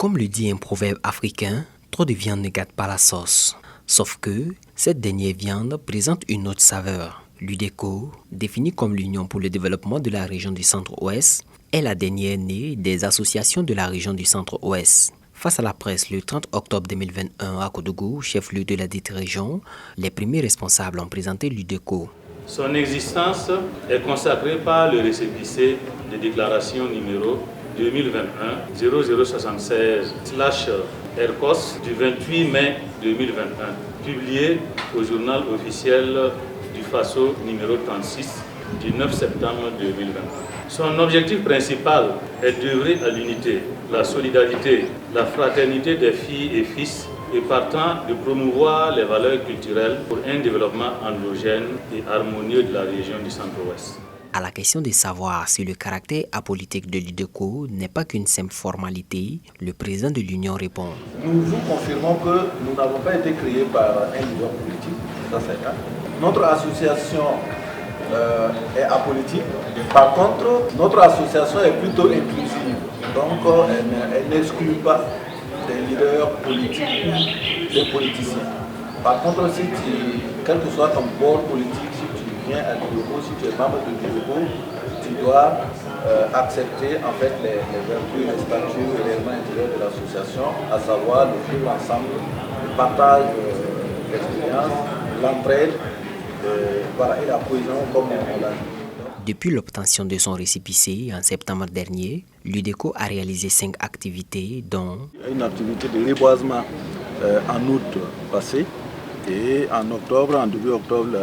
Comme le dit un proverbe africain, trop de viande ne gâte pas la sauce. Sauf que cette dernière viande présente une autre saveur. L'UDECO, définie comme l'Union pour le développement de la région du Centre-Ouest, est la dernière née des associations de la région du Centre-Ouest. Face à la presse le 30 octobre 2021 à Koudougou, chef-lieu de la dite région, les premiers responsables ont présenté l'UDECO. Son existence est consacrée par le récépissé de déclaration numéro 2021-0076/RCOS du 28 mai 2021, publié au journal officiel du Faso numéro 36 du 9 septembre 2021. Son objectif principal est d'œuvrer à l'unité, la solidarité, la fraternité des filles et fils et partant de promouvoir les valeurs culturelles pour un développement endogène et harmonieux de la région du Centre-Ouest. À la question de savoir si le caractère apolitique de l'UDECO n'est pas qu'une simple formalité, le président de l'Union répond. Nous vous confirmons que nous n'avons pas été créés par un leader politique, ça c'est vrai. Notre association est apolitique. Par contre, notre association est plutôt inclusive. Donc, elle n'exclut pas des leaders politiques ou des politiciens. Par contre, quel que soit ton bord politique, si tu viens à l'UDECO, si tu es membre de l'UDECO, tu dois accepter en fait les vertus et les statuts réellement intérieurs de l'association, à savoir le vivre ensemble, le partage d'expérience, l'entraide, et la cohésion comme on l'a dit. Depuis l'obtention de son récépissé en septembre dernier, l'UDECO a réalisé 5 activités dont une activité de reboisement en août passé et en octobre, en début octobre,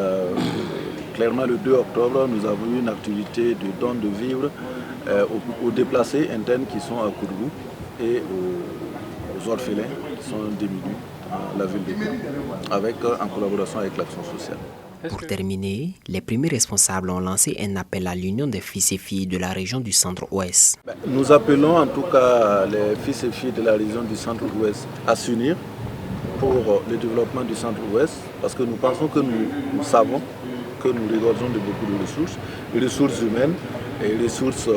clairement le 2 octobre, nous avons eu une activité de don de vivres aux déplacés internes qui sont à Koudougou et aux orphelins qui sont démunis dans la ville de Koudougou, en collaboration avec l'Action sociale. Pour terminer, les premiers responsables ont lancé un appel à l'union des fils et filles de la région du Centre-Ouest. Nous appelons en tout cas les fils et filles de la région du Centre-Ouest à s'unir pour le développement du Centre-Ouest parce que nous pensons que nous savons que nous regorgeons de beaucoup de ressources humaines et ressources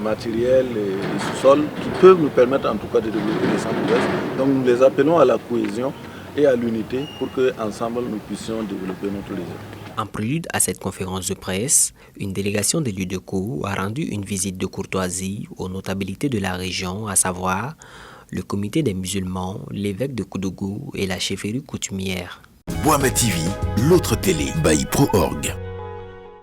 matérielles et sous-sol qui peuvent nous permettre en tout cas de développer le Centre-Ouest. Donc nous les appelons à la cohésion et à l'unité pour qu'ensemble nous puissions développer notre région. En prélude à cette conférence de presse, une délégation de l'UDECO a rendu une visite de courtoisie aux notabilités de la région, à savoir le comité des musulmans, l'évêque de Koudougou et la chefferie coutumière. Boama TV, l'autre télé by Pro Org.